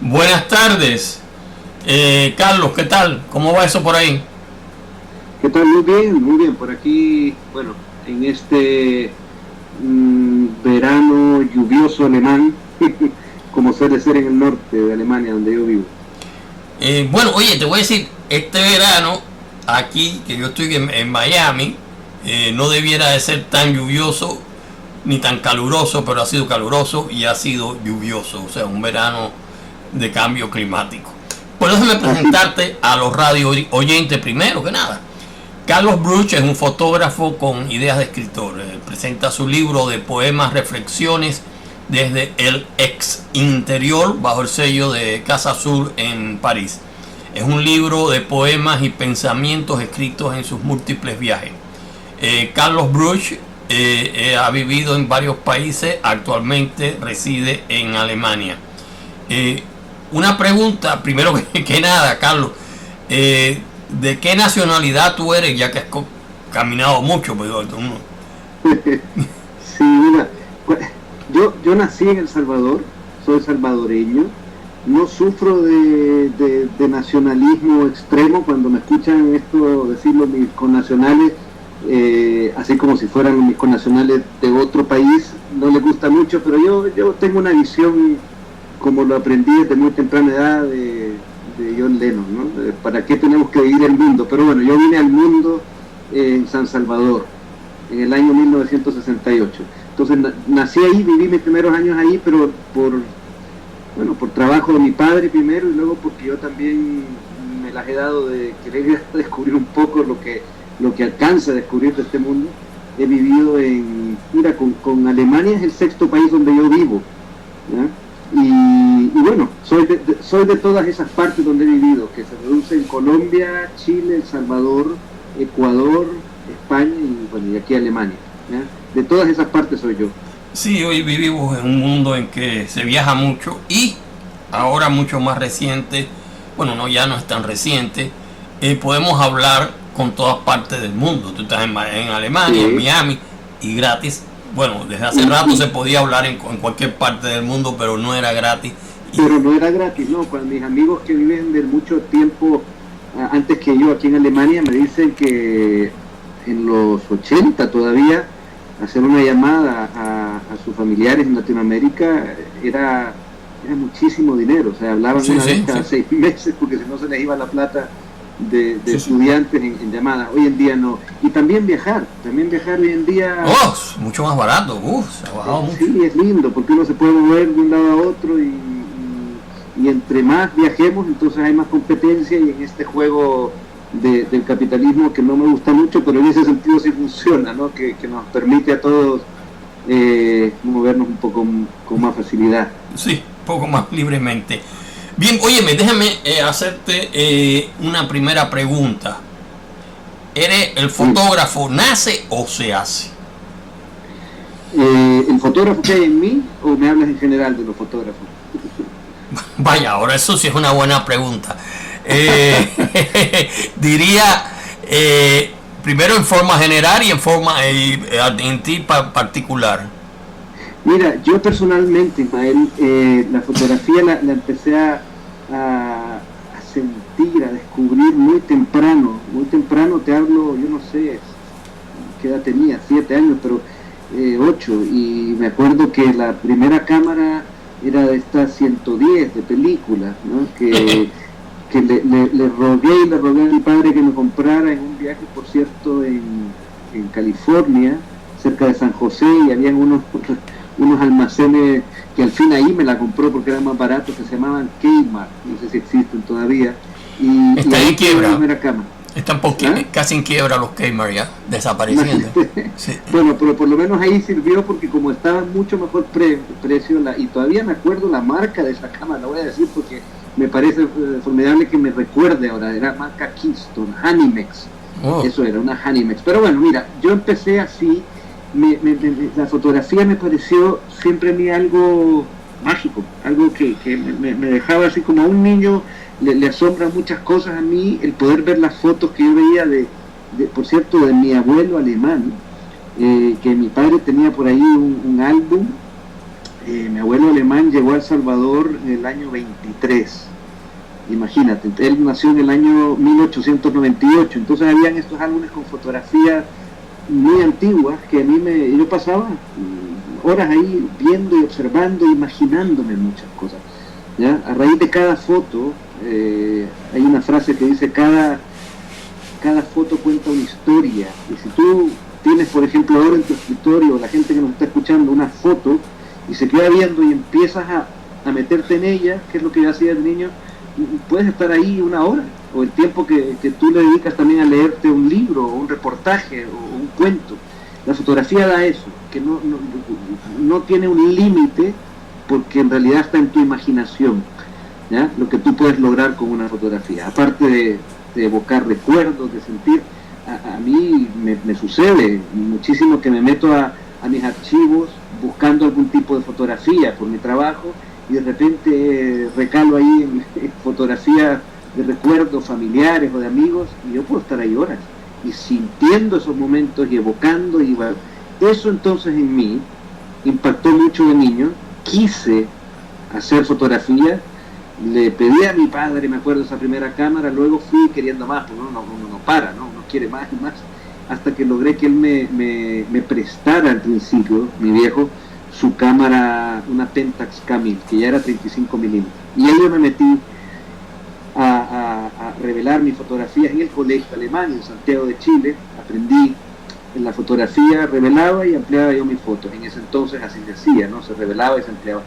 Buenas tardes, Carlos, ¿qué tal? ¿Cómo va eso por ahí? ¿Qué tal? Muy bien, por aquí, bueno, en este verano lluvioso alemán, como suele ser en el norte de Alemania, donde yo vivo. Bueno, oye, te voy a decir, este verano, aquí, que yo estoy en Miami, no debiera de ser tan lluvioso ni tan caluroso, pero ha sido caluroso y ha sido lluvioso, o sea, un verano de cambio climático. Pues déjame Así, presentarte a los radio oyentes primero que nada. Carlos Bruch es un fotógrafo con ideas de escritor. Presenta su libro de poemas, reflexiones desde el ex interior bajo el sello de Casa Azul en París. Es un libro de poemas y pensamientos escritos en sus múltiples viajes. Carlos Bruch ha vivido en varios países, actualmente reside en Alemania. Eh, una pregunta, primero que nada, Carlos. ¿De qué nacionalidad tú eres, ya que has caminado mucho? Pero tú no. sí, mira, yo nací en El Salvador, soy salvadoreño, no sufro de nacionalismo extremo. Cuando me escuchan esto decirlo mis connacionales, así como si fueran mis connacionales de otro país, no les gusta mucho, pero yo tengo una visión, como lo aprendí desde muy temprana edad, de John Lennon, ¿no? ¿Para qué tenemos que vivir el mundo? Pero bueno, yo vine al mundo en San Salvador, en el año 1968. Entonces nací ahí, viví mis primeros años ahí, pero por trabajo de mi padre primero, y luego porque yo también me las he dado de querer descubrir un poco lo que alcanza a descubrir de este mundo. He vivido mira, con Alemania es el sexto país donde yo vivo, ¿ya? Y bueno, soy de todas esas partes donde he vivido, que se reducen Colombia, Chile, El Salvador, Ecuador, España y bueno, y aquí Alemania, ¿ya? De todas esas partes soy yo. Sí, hoy vivimos en un mundo en que se viaja mucho y ahora mucho más reciente, bueno, no, ya no es tan reciente, podemos hablar con todas partes del mundo. Tú estás en Alemania, en Sí. Miami y gratis. Bueno, desde hace Y, rato se y, podía hablar en cualquier parte del mundo, pero no era gratis. pero no era gratis, ¿no? Cuando mis amigos que viven de mucho tiempo antes que yo aquí en Alemania me dicen que en los 80 todavía hacer una llamada a sus familiares en Latinoamérica era muchísimo dinero. O sea, hablaban Sí, una vez sí, cada sí. 6 meses porque si no se les iba la plata de Sí, sí. estudiantes en llamadas. Hoy en día no. Y también viajar hoy en día, Oh, mucho más barato. Se ha bajado mucho. sí, es lindo porque uno se puede mover de un lado a otro, y entre más viajemos, entonces hay más competencia, y en este juego del capitalismo, que no me gusta mucho, pero en ese sentido sí funciona, ¿no? Que nos permite a todos movernos un poco con más facilidad. Sí, poco más libremente. Bien, óyeme, déjame hacerte una primera pregunta. ¿Eres el Sí. fotógrafo, nace o se hace? ¿El fotógrafo que hay en mí, o me hablas en general de los fotógrafos? Vaya, ahora eso sí es una buena pregunta. Diría, primero en forma general y en ti particular. Mira, yo personalmente, Ismael, la fotografía la empecé a sentir, a descubrir muy temprano, te hablo, yo no sé qué edad tenía, 7 años, pero 8, y me acuerdo que la primera cámara era de esta 110 de película, ¿no? Que le rogué a mi padre que me comprara en un viaje, por cierto, en California, cerca de San José, y habían unos almacenes que al fin ahí me la compró porque eran más baratos, que se llamaban Kmart, no sé si existen todavía, y Está ahí en tuve la quiebra. primera cámara. Están ¿Ah? casi en quiebra los Kmart ya, desapareciendo. Sí. Bueno, pero por lo menos ahí sirvió, porque como estaba mucho mejor precio, y todavía me acuerdo la marca de esa cámara, la voy a decir porque me parece formidable que me recuerde ahora, era marca Keystone, Hanimex, Oh, eso era, una Hanimex. Pero bueno, mira, yo empecé así, la fotografía me pareció siempre a mí algo mágico, algo que me dejaba así como a un niño. Le asombran muchas cosas a mí el poder ver las fotos que yo veía por cierto, de mi abuelo alemán, que mi padre tenía por ahí un álbum Mi abuelo alemán llegó a El Salvador en el año 23. Imagínate, él nació en el año 1898, entonces habían estos álbumes con fotografías muy antiguas que yo pasaba horas ahí viendo y observando, imaginándome muchas cosas, ¿ya? A raíz de cada foto, hay una frase que dice cada foto cuenta una historia, y si tú tienes, por ejemplo, ahora en tu escritorio, la gente que nos está escuchando, una foto, y se queda viendo y empiezas a meterte en ella, que es lo que yo hacía de niño, puedes estar ahí una hora, o el tiempo que tú le dedicas también a leerte un libro, o un reportaje, o un cuento. La fotografía da eso, que no tiene un límite, porque en realidad está en tu imaginación, ¿ya? Lo que tú puedes lograr con una fotografía, aparte de evocar recuerdos, de sentir. A mí me sucede muchísimo que me meto a mis archivos buscando algún tipo de fotografía por mi trabajo, y de repente recalo ahí en fotografías de recuerdos familiares o de amigos, y yo puedo estar ahí horas y sintiendo esos momentos y evocando, y bueno, eso entonces en mí impactó mucho de niño. Quise hacer fotografía, le pedí a mi padre, me acuerdo, esa primera cámara, luego fui queriendo más, porque uno no para, ¿no? Uno quiere más y más, hasta que logré que él me prestara al principio, mi viejo, su cámara, una Pentax Camil, que ya era 35 milímetros. Y ahí yo me metí a revelar mis fotografías en el colegio alemán, en Santiago de Chile. Aprendí en la fotografía, revelaba y ampliaba yo mis fotos. En ese entonces así se hacía, ¿no? Se revelaba y se ampliaba.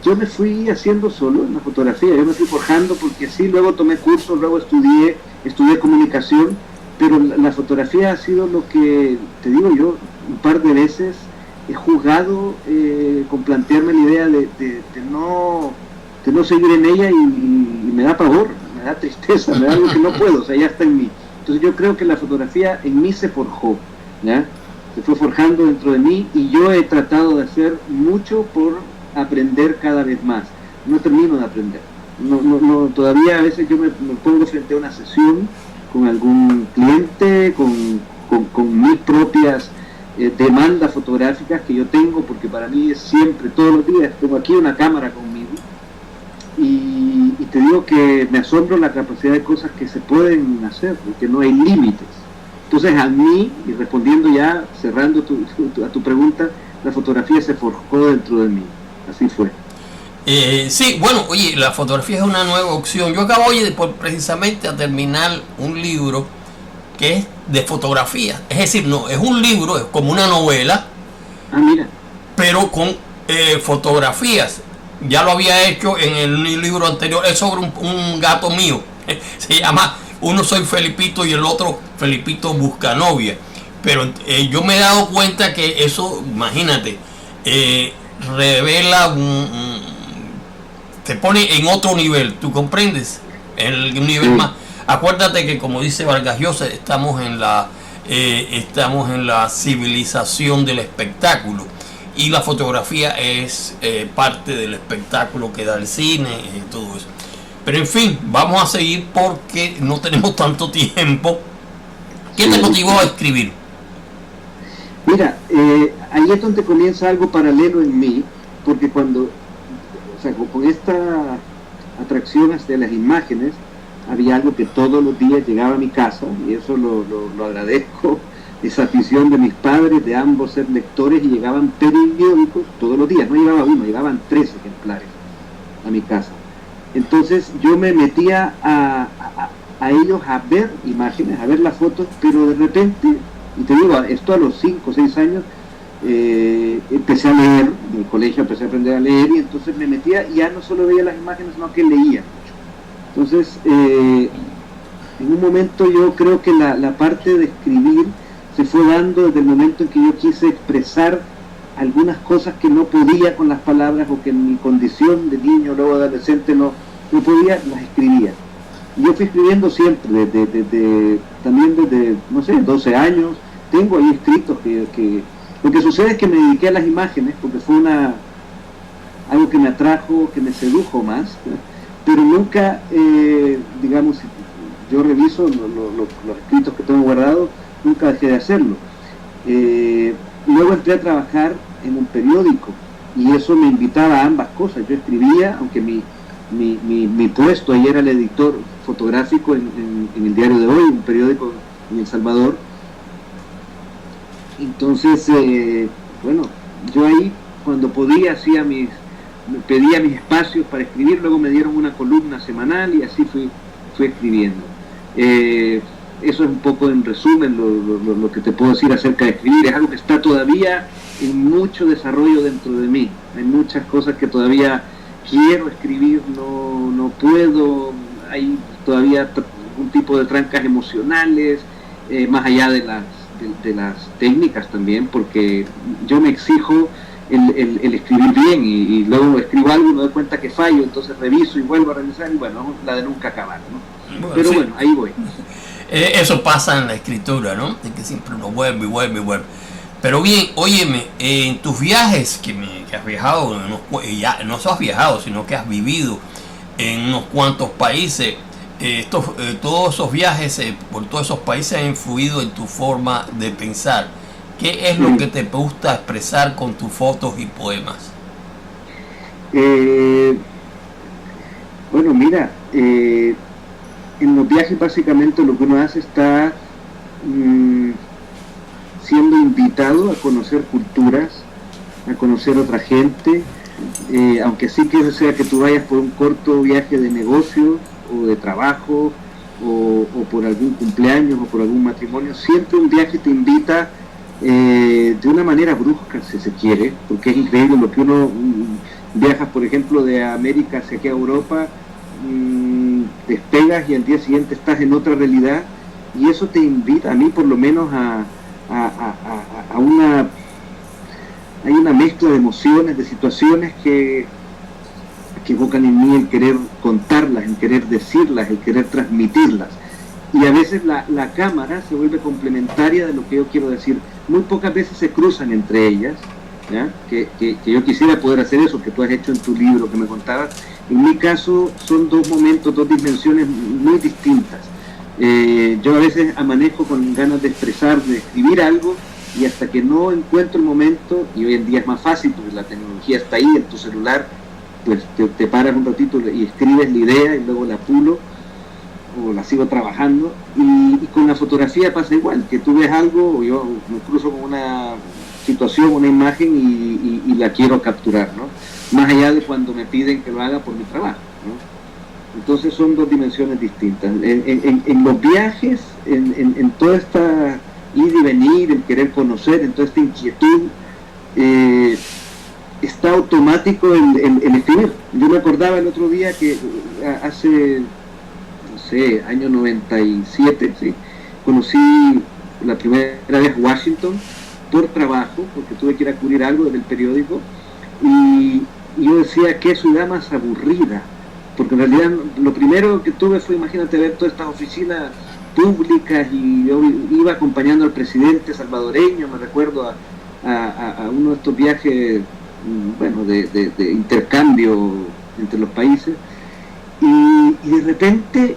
Yo me fui haciendo solo en la fotografía, yo me fui forjando, porque así luego tomé cursos, luego estudié comunicación, pero la fotografía ha sido lo que, te digo yo, un par de veces he jugado con plantearme la idea de no seguir en ella, y me da pavor, me da tristeza, me da algo que no puedo, o sea, ya está en mí. Entonces yo creo que la fotografía en mí se forjó, ¿ya? Se fue forjando dentro de mí, y yo he tratado de hacer mucho por aprender cada vez más. No termino de aprender. Todavía a veces yo me pongo frente a una sesión con algún cliente, con mis propias demandas fotográficas que yo tengo, porque para mí es siempre, todos los días, tengo aquí una cámara conmigo, y te digo que me asombro la capacidad de cosas que se pueden hacer, porque no hay límites. Entonces a mí, y respondiendo ya, cerrando a tu pregunta, la fotografía se forjó dentro de mí, así fue. Sí, bueno, oye, la fotografía es una nueva opción. Yo acabo hoy precisamente a terminar un libro que es de fotografía. Es decir, no, es un libro, es como una novela, mira, pero con fotografías. Ya lo había hecho en el libro anterior, es sobre un gato mío. Se llama, uno soy Felipito y el otro Felipito busca novia. Pero yo me he dado cuenta que eso, imagínate, revela te pone en otro nivel, ¿tú comprendes? El nivel más. Acuérdate que, como dice Vargas Llosa, estamos en la civilización del espectáculo, y la fotografía es parte del espectáculo que da el cine y todo eso. Pero en fin, vamos a seguir porque no tenemos tanto tiempo. ¿Qué te motivó a escribir? Mira, ahí es donde comienza algo paralelo en mí, porque con esta atracción hacia las imágenes, había algo que todos los días llegaba a mi casa, y eso lo agradezco, esa afición de mis padres, de ambos ser lectores, y llegaban periódicos todos los días, no llegaba uno, llegaban 3 ejemplares a mi casa. Entonces yo me metía a ellos a ver imágenes, a ver las fotos, pero de repente, y te digo, esto a los 5 o 6 años, empecé a leer, en el colegio empecé a aprender a leer, y entonces me metía, y ya no solo veía las imágenes, sino que leía mucho. Entonces, en un momento yo creo que la parte de escribir se fue dando desde el momento en que yo quise expresar algunas cosas que no podía con las palabras, o que en mi condición de niño, luego de adolescente, no podía, las escribía. Y yo fui escribiendo siempre, también desde, no sé, 12 años, tengo ahí escritos que lo que sucede es que me dediqué a las imágenes, porque fue algo que me atrajo, que me sedujo más, pero nunca, digamos, yo reviso los escritos que tengo guardados, nunca dejé de hacerlo. Luego entré a trabajar en un periódico, y eso me invitaba a ambas cosas. Yo escribía, aunque mi puesto ahí era el editor fotográfico en el Diario de Hoy, un periódico en El Salvador. Entonces, bueno, yo ahí cuando podía pedía mis espacios para escribir, luego me dieron una columna semanal y así fui escribiendo. Eso es un poco en resumen lo que te puedo decir acerca de escribir. Es algo que está todavía en mucho desarrollo dentro de mí. Hay muchas cosas que todavía quiero escribir, no puedo. Hay todavía un tipo de trancas emocionales, más allá de las técnicas también, porque yo me exijo el escribir bien y luego escribo algo y me doy cuenta que fallo, entonces reviso y vuelvo a revisar y bueno, la de nunca acabar, ¿no? Bueno, pero sí. bueno, ahí voy. Eso pasa en la escritura, ¿no? De que siempre uno vuelve y vuelve y vuelve. Pero bien, óyeme, en tus viajes que has viajado, ya no solo has viajado, sino que has vivido en unos cuantos países, todos esos viajes por todos esos países han influido en tu forma de pensar. ¿Qué es lo que te gusta expresar con tus fotos y poemas? Bueno, mira, en los viajes básicamente lo que uno hace está siendo invitado a conocer culturas, a conocer otra gente, aunque sí que sea que tú vayas por un corto viaje de negocio o de trabajo o por algún cumpleaños o por algún matrimonio, siempre un viaje te invita de una manera brusca, si se quiere, porque es increíble lo que uno viaja, por ejemplo, de América hacia aquí a Europa, despegas y al día siguiente estás en otra realidad, y eso te invita, a mí por lo menos, a hay una mezcla de emociones, de situaciones que evocan en mí el querer contarlas, el querer decirlas, el querer transmitirlas. Y a veces la cámara se vuelve complementaria de lo que yo quiero decir. Muy pocas veces se cruzan entre ellas, ¿ya? Que yo quisiera poder hacer eso que tú has hecho en tu libro que me contabas. En mi caso son dos momentos, dos dimensiones muy distintas. Yo a veces amanejo con ganas de expresar, de escribir algo, y hasta que no encuentro el momento, y hoy en día es más fácil porque la tecnología está ahí en tu celular, pues te paras un ratito y escribes la idea y luego la pulo o la sigo trabajando, y con la fotografía pasa igual, que tú ves algo o yo me cruzo con una situación, una imagen y la quiero capturar, ¿no? Más allá de cuando me piden que lo haga por mi trabajo, ¿no? Entonces son dos dimensiones distintas. En los viajes, en toda esta ir y venir, el querer conocer, en toda esta inquietud, está automático el escribir. Yo me acordaba el otro día que hace, no sé, año 97, ¿sí? Conocí la primera vez Washington por trabajo, porque tuve que ir a cubrir algo del periódico, y yo decía, qué ciudad más aburrida, porque en realidad lo primero que tuve fue, imagínate, ver todas estas oficinas públicas, y yo iba acompañando al presidente salvadoreño, me recuerdo a uno de estos viajes, bueno, de intercambio entre los países, y de repente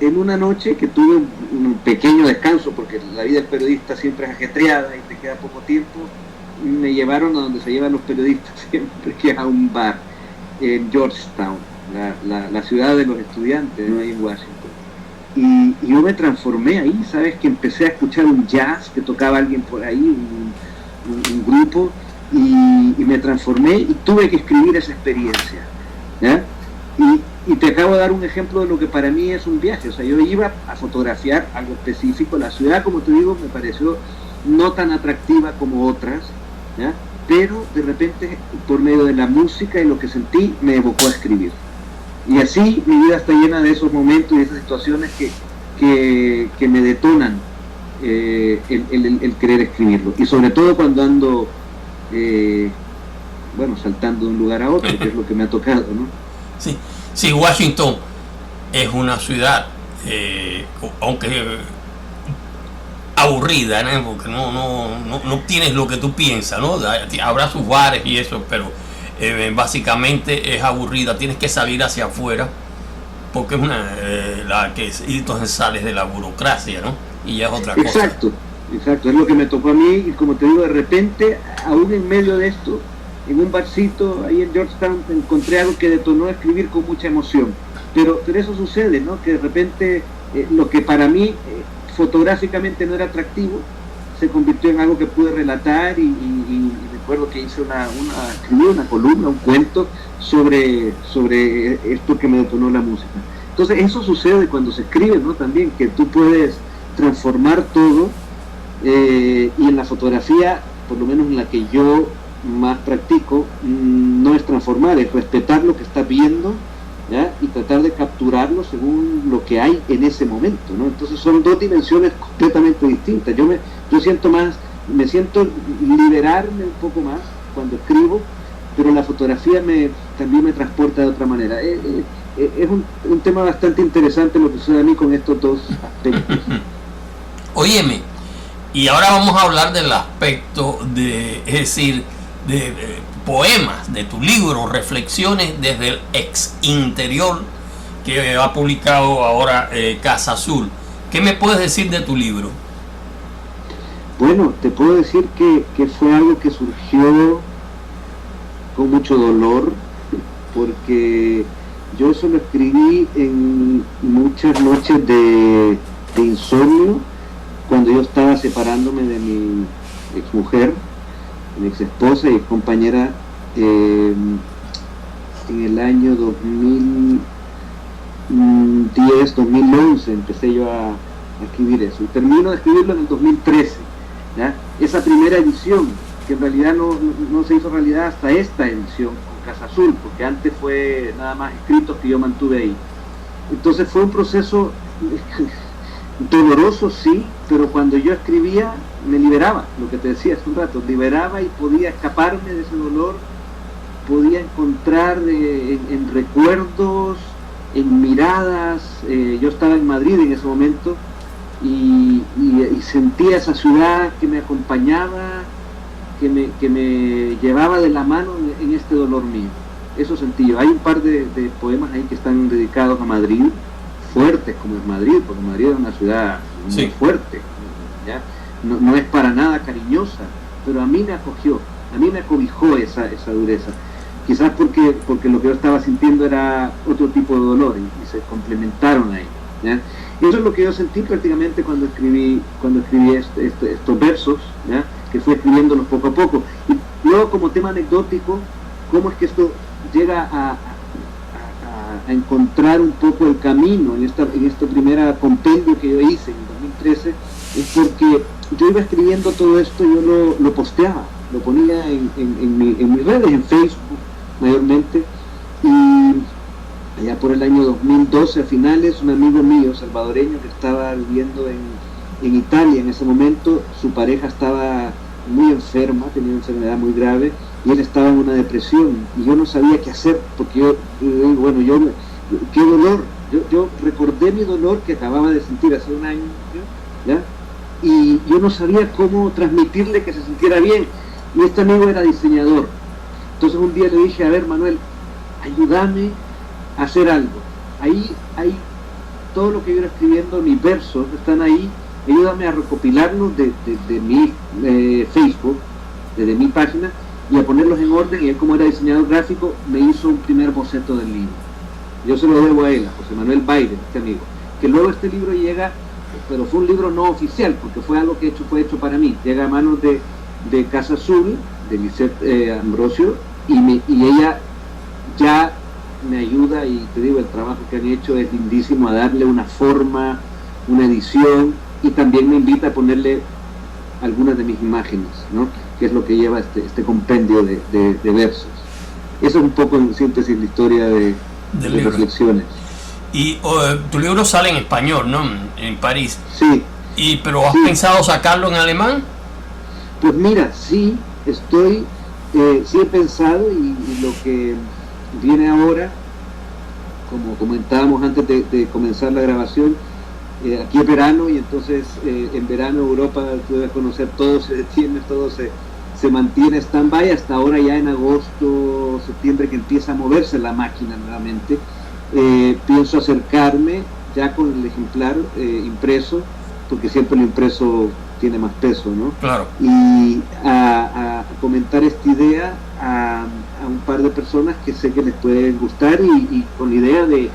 en una noche que tuve un pequeño descanso, porque la vida del periodista siempre es ajetreada y te queda poco tiempo, me llevaron a donde se llevan los periodistas siempre, que es a un bar en Georgetown, la ciudad de los estudiantes, ¿no? Ahí en Washington. Y yo me transformé ahí, ¿sabes? Que empecé a escuchar un jazz que tocaba alguien por ahí, un grupo, y me transformé y tuve que escribir esa experiencia, ¿ya? Y te acabo de dar un ejemplo de lo que para mí es un viaje. O sea, yo iba a fotografiar algo específico. La ciudad, como te digo, me pareció no tan atractiva como otras, ¿ya? Pero de repente, por medio de la música y lo que sentí, me evocó a escribir. Y así mi vida está llena de esos momentos y esas situaciones que me detonan el querer escribirlo. Y sobre todo cuando ando, bueno, saltando de un lugar a otro, que es lo que me ha tocado, ¿no? Sí. Sí, Washington es una ciudad, aunque aburrida, ¿no? Porque no tienes lo que tú piensas, ¿no? Habrá sus bares y eso, pero básicamente es aburrida. Tienes que salir hacia afuera, porque es y entonces sales de la burocracia, ¿no? Y ya es otra cosa. Exacto, es lo que me tocó a mí, y como te digo, de repente, aún en medio de esto, en un barcito ahí en Georgetown, encontré algo que detonó escribir con mucha emoción. Pero eso sucede, ¿no? Que de repente lo que para mí fotográficamente no era atractivo, se convirtió en algo que pude relatar y recuerdo que hice escribí una columna, un cuento sobre esto que me detonó la música. Entonces eso sucede cuando se escribe, ¿no? También que tú puedes transformar todo y en la fotografía, por lo menos en la que yo más practico, no es transformar, es respetar lo que estás viendo, ¿ya? Y tratar de capturarlo según lo que hay en ese momento, ¿no? Entonces son dos dimensiones completamente distintas. Yo me siento liberarme un poco más cuando escribo, pero la fotografía también me transporta de otra manera. Es un tema bastante interesante lo que sucede a mí con estos dos aspectos. Óyeme, y ahora vamos a hablar del aspecto es decir, de poemas, de tu libro, Reflexiones desde el ex interior, que ha publicado ahora Casa Azul. ¿Qué me puedes decir de tu libro? Bueno, te puedo decir que fue algo que surgió con mucho dolor, porque yo eso lo escribí en muchas noches de insomnio, cuando yo estaba separándome de mi exmujer, mi ex esposa y compañera, en el año 2010, 2011 empecé yo a escribir eso, y termino de escribirlo en el 2013, ¿ya? Esa primera edición, que en realidad no se hizo realidad hasta esta edición con Casa Azul, porque antes fue nada más escritos que yo mantuve ahí. Entonces fue un proceso doloroso, sí, pero cuando yo escribía me liberaba, lo que te decía hace un rato, liberaba y podía escaparme de ese dolor, podía encontrar en recuerdos, en miradas. Yo estaba en Madrid en ese momento y sentía esa ciudad que me acompañaba, que me llevaba de la mano en este dolor mío. Eso sentí yo. Hay un par de poemas ahí que están dedicados a Madrid, fuertes como es Madrid, porque Madrid es una ciudad muy fuerte, ¿ya? No es para nada cariñosa, pero a mí me acogió, a mí me acobijó esa dureza, quizás porque lo que yo estaba sintiendo era otro tipo de dolor y se complementaron ahí, ¿ya? Y eso es lo que yo sentí prácticamente cuando escribí estos versos, ¿ya? Que fui escribiéndolos poco a poco. Y luego, como tema anecdótico, cómo es que esto llega a encontrar un poco el camino en esta primera compendio que yo hice en 2013, es porque yo iba escribiendo todo esto, yo lo posteaba, lo ponía en mis redes, en Facebook mayormente, y allá por el año 2012 a finales, un amigo mío salvadoreño que estaba viviendo en Italia en ese momento, su pareja estaba muy enferma, tenía una enfermedad muy grave, y él estaba en una depresión, y yo no sabía qué hacer, porque qué dolor, yo recordé mi dolor que acababa de sentir hace un año, ¿ya? Y yo no sabía cómo transmitirle que se sintiera bien, y este amigo era diseñador. Entonces un día le dije, a ver, Manuel, ayúdame a hacer algo, ahí todo lo que yo era escribiendo, mis versos están ahí, ayúdame a recopilarlos de mi Facebook, desde mi página, y a ponerlos en orden. Y él, como era diseñador gráfico, me hizo un primer boceto del libro. Yo se lo debo a él, a José Manuel Biden, este amigo, que luego este libro llega, pero fue un libro no oficial, porque fue algo que fue hecho para mí, llega a manos de Casa Azul, de Lisette Ambrosio, y ella ya me ayuda, y te digo, el trabajo que han hecho es lindísimo, a darle una forma, una edición, y también me invita a ponerle algunas de mis imágenes, ¿no? Que es lo que lleva este compendio de versos. Eso es un poco en síntesis la historia de Reflexiones. Y tu libro sale en español, ¿no? En París. Sí. ¿Pero has pensado sacarlo en alemán? Pues mira, sí he pensado, y lo que viene ahora, como comentábamos antes de comenzar la grabación, aquí es verano, y entonces en verano Europa, tú debes conocer, todo se detiene, todo se mantiene stand-by hasta ahora, ya en agosto, septiembre, que empieza a moverse la máquina nuevamente. Pienso acercarme ya con el ejemplar impreso, porque siempre lo impreso tiene más peso, ¿no? Claro. Y a comentar esta idea a un par de personas que sé que les puede gustar y con la idea de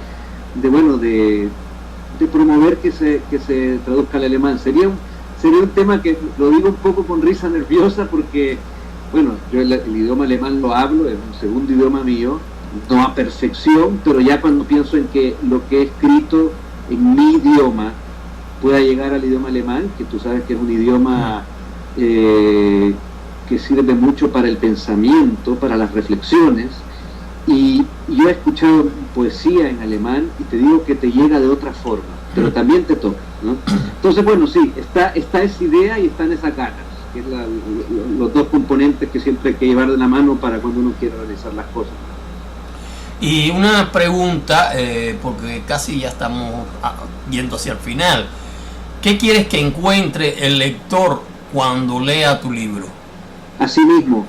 promover que se traduzca al alemán. Sería un tema que lo digo un poco con risa nerviosa porque, bueno, yo el idioma alemán lo hablo, es un segundo idioma mío, no a perfección, pero ya cuando pienso en que lo que he escrito en mi idioma pueda llegar al idioma alemán, que tú sabes que es un idioma que sirve mucho para el pensamiento, para las reflexiones, y yo he escuchado poesía en alemán y te digo que te llega de otra forma, pero también te toca, ¿no? Entonces, bueno, sí, está esa idea y están esas ganas, que es los dos componentes que siempre hay que llevar de la mano para cuando uno quiere realizar las cosas. Y una pregunta, porque casi ya estamos yendo hacia el final. ¿Qué quieres que encuentre el lector cuando lea tu libro? Así mismo,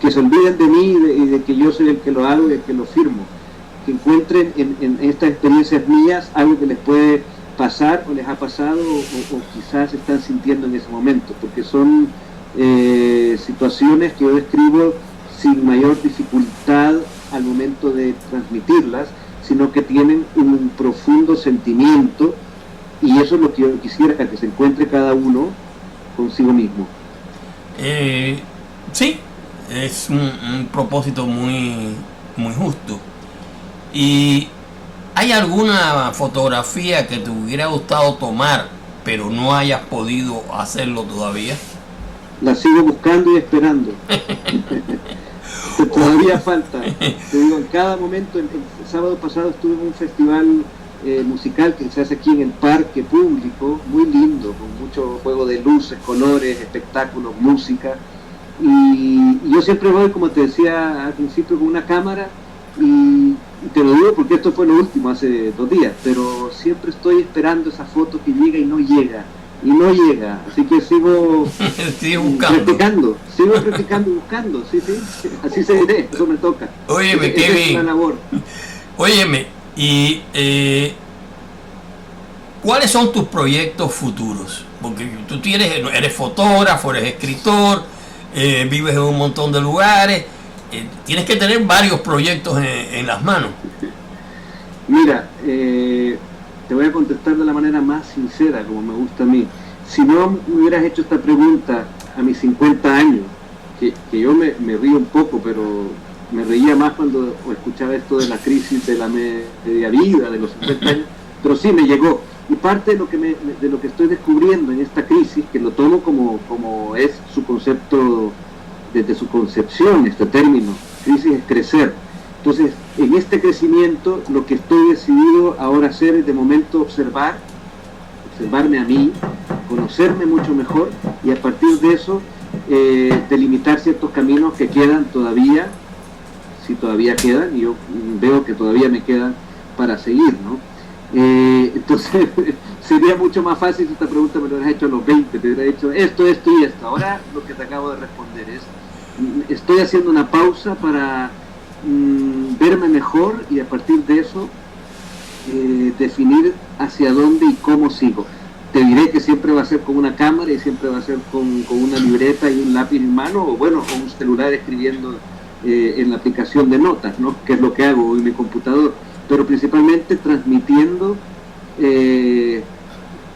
que se olviden de mí y de que yo soy el que lo hago y el que lo firmo, que encuentren en estas experiencias mías algo que les puede pasar o les ha pasado o quizás están sintiendo en ese momento, porque son situaciones que yo describo sin mayor dificultad al momento de transmitirlas, sino que tienen un profundo sentimiento, y eso es lo que yo quisiera, que se encuentre cada uno consigo mismo. Sí, es un propósito muy, muy justo. ¿Y hay alguna fotografía que te hubiera gustado tomar, pero no hayas podido hacerlo todavía? La sigo buscando y esperando. Todavía falta. Te digo, en cada momento, el sábado pasado estuve en un festival musical que se hace aquí en el parque público, muy lindo, con mucho juego de luces, colores, espectáculos, música, y yo siempre voy, como te decía al principio, con una cámara, y te lo digo porque esto fue lo último, hace 2 días, pero siempre estoy esperando esa foto que llega y no llega, así que sigo practicando y buscando, sí, así seguiré, eso me toca. Óyeme, Kevin, es la labor. Óyeme, y ¿cuáles son tus proyectos futuros? Porque tú eres fotógrafo, eres escritor, vives en un montón de lugares, tienes que tener varios proyectos en las manos. Mira, te voy a contestar de la manera más sincera, como me gusta a mí. Si no me hubieras hecho esta pregunta a mis 50 años, que yo me río un poco, pero me reía más cuando escuchaba esto de la crisis de la media vida, de los 50 años, pero sí me llegó. Y parte de lo que estoy descubriendo en esta crisis, que lo tomo como es su concepto, desde su concepción, este término, crisis es crecer. Entonces, en este crecimiento, lo que estoy decidido ahora hacer es de momento observarme a mí, conocerme mucho mejor y a partir de eso delimitar ciertos caminos que quedan todavía, si todavía quedan, y yo veo que todavía me quedan para seguir, ¿no? Entonces sería mucho más fácil si esta pregunta me lo hubieras hecho a los 20, te hubiera dicho esto y esto. Ahora lo que te acabo de responder es, estoy haciendo una pausa para verme mejor y a partir de eso definir hacia dónde y cómo sigo. Te diré que siempre va a ser con una cámara y siempre va a ser con una libreta y un lápiz en mano, o bueno, con un celular escribiendo en la aplicación de notas, ¿no? Que es lo que hago en mi computador, pero principalmente transmitiendo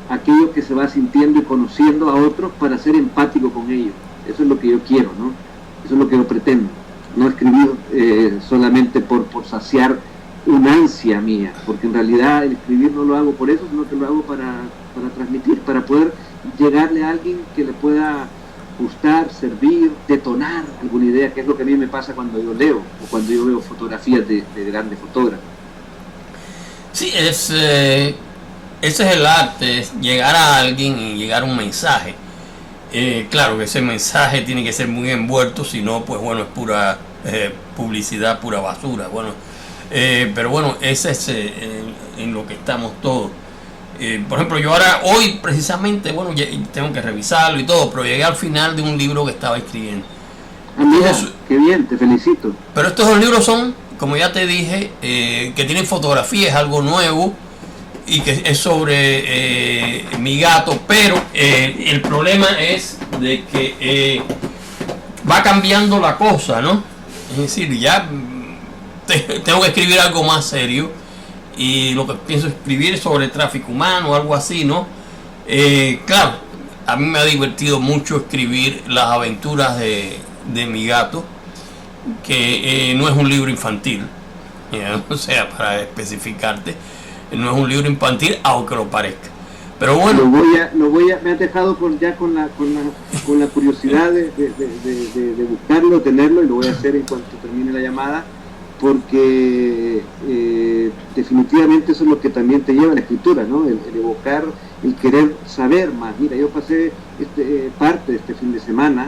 aquello que se va sintiendo y conociendo a otros para ser empático con ellos. Eso es lo que yo quiero, ¿no? Eso es lo que yo pretendo. No escribir solamente por saciar una ansia mía, porque en realidad el escribir no lo hago por eso, sino que lo hago para transmitir, para poder llegarle a alguien que le pueda gustar, servir, detonar alguna idea, que es lo que a mí me pasa cuando yo leo o cuando yo veo fotografías de grandes fotógrafos. Sí, ese es el arte, es llegar a alguien y llegar a un mensaje. Claro que ese mensaje tiene que ser muy envuelto, si no, pues bueno, es pura publicidad, pura basura. Bueno, pero bueno, ese es en lo que estamos todos. Por ejemplo, yo hoy precisamente, bueno, tengo que revisarlo y todo, pero llegué al final de un libro que estaba escribiendo. Mira, qué bien, te felicito. Pero estos dos libros son, como ya te dije, que tienen fotografía, es algo nuevo, y que es sobre mi gato, pero el problema es de que va cambiando la cosa, ¿no? Es decir, ya tengo que escribir algo más serio, y lo que pienso escribir sobre el tráfico humano o algo así, ¿no? Claro, a mí me ha divertido mucho escribir las aventuras de mi gato, que no es un libro infantil, o sea, para especificarte, no es un libro infantil, aunque lo parezca. Pero bueno, me ha dejado con la curiosidad de buscarlo, tenerlo, y lo voy a hacer en cuanto termine la llamada, porque definitivamente eso es lo que también te lleva a la escritura, ¿no? El evocar, el querer saber más. Mira, yo pasé parte de este fin de semana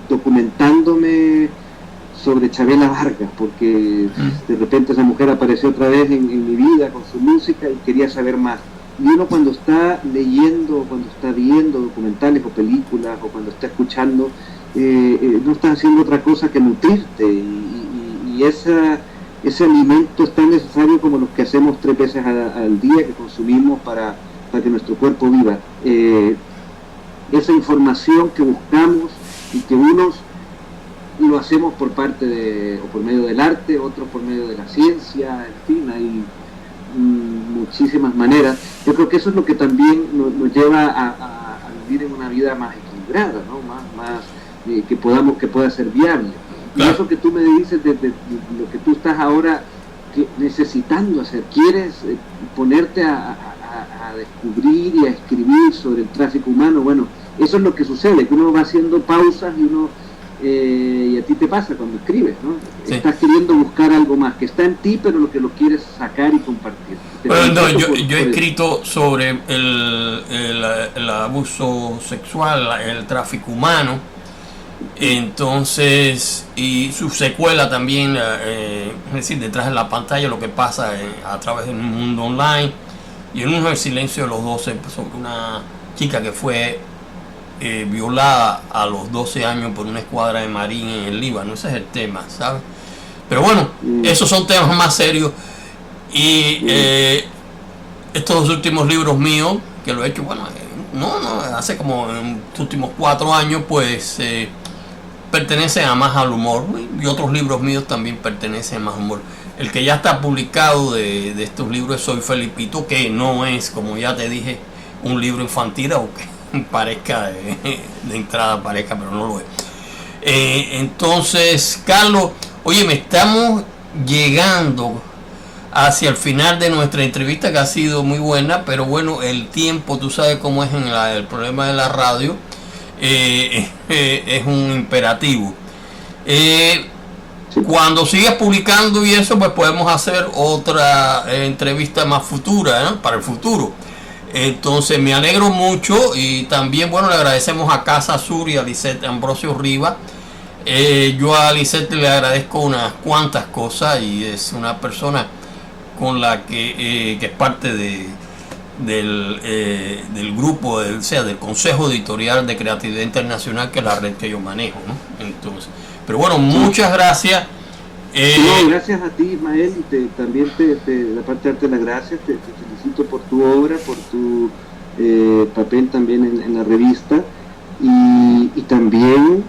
documentándome sobre Chavela Vargas, porque de repente esa mujer apareció otra vez en mi vida con su música y quería saber más. Y uno, cuando está leyendo, cuando está viendo documentales o películas, o cuando está escuchando, no está haciendo otra cosa que nutrirte, y ese alimento es tan necesario como los que hacemos 3 veces al día, que consumimos para que nuestro cuerpo viva. Esa información que buscamos y que unos lo hacemos por medio del arte, otros por medio de la ciencia, en fin, hay muchísimas maneras. Yo creo que eso es lo que también nos lleva a vivir en una vida más equilibrada, ¿no? más que pueda ser viable. Claro. Y eso que tú me dices de lo que tú estás ahora necesitando hacer, quieres ponerte a descubrir y a escribir sobre el tráfico humano. Bueno, eso es lo que sucede, que uno va haciendo pausas y a ti te pasa cuando escribes, ¿no? Sí. Estás queriendo buscar algo más que está en ti, pero lo que lo quieres sacar y compartir. Bueno, no, yo he escrito sobre el abuso sexual, el tráfico humano, entonces, y su secuela también, es decir, detrás de la pantalla, lo que pasa a través del mundo online. Y en El silencio de los 12, sobre una chica que fue violada a los 12 años por una escuadra de marines en el Líbano. Ese es el tema, ¿sabes? Pero bueno, esos son temas más serios. Y estos 2 últimos libros míos, que lo he hecho, bueno, hace como en los últimos 4 años, pues pertenecen más al humor, y otros libros míos también pertenecen más al humor. El que ya está publicado de estos libros es Soy Felipito, que no es, como ya te dije, un libro infantil, aunque parezca de entrada parezca, pero no lo es. Entonces, Carlos, oye, me estamos llegando hacia el final de nuestra entrevista, que ha sido muy buena, pero bueno, el tiempo, tú sabes cómo es el problema de la radio, es un imperativo. Cuando sigas publicando y eso, pues podemos hacer otra entrevista más futura, ¿no? Para el futuro. Entonces me alegro mucho, y también, bueno, le agradecemos a Casa Sur y a Lisette Ambrosio Rivas. Yo a Lisette le agradezco unas cuantas cosas, y es una persona con la que es parte del grupo, del Consejo Editorial de Creatividad Internacional, que es la red que yo manejo, ¿no? Entonces, pero bueno, muchas gracias. No, gracias a ti, Ismael, y también aparte de darte las gracias, te felicito por tu obra, por tu papel también en la revista, y también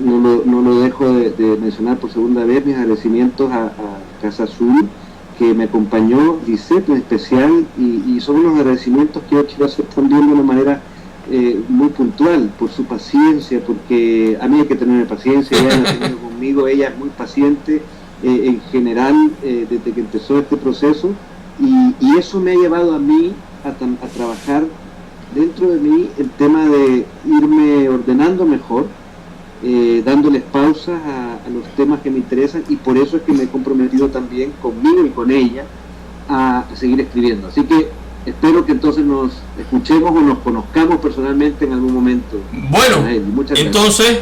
no lo dejo de mencionar por segunda vez mis agradecimientos a Casa Azul, que me acompañó, Lisette en especial, y son unos agradecimientos que yo quiero hacer también de una manera muy puntual, por su paciencia, porque a mí hay que tener paciencia. Ella la ha tenido conmigo, ella es muy paciente en general desde que empezó este proceso, y eso me ha llevado a mí a trabajar dentro de mí el tema de irme ordenando mejor, dándoles pausas a los temas que me interesan, y por eso es que me he comprometido también conmigo y con ella a seguir escribiendo. Así que espero que entonces nos escuchemos o nos conozcamos personalmente en algún momento. Bueno, entonces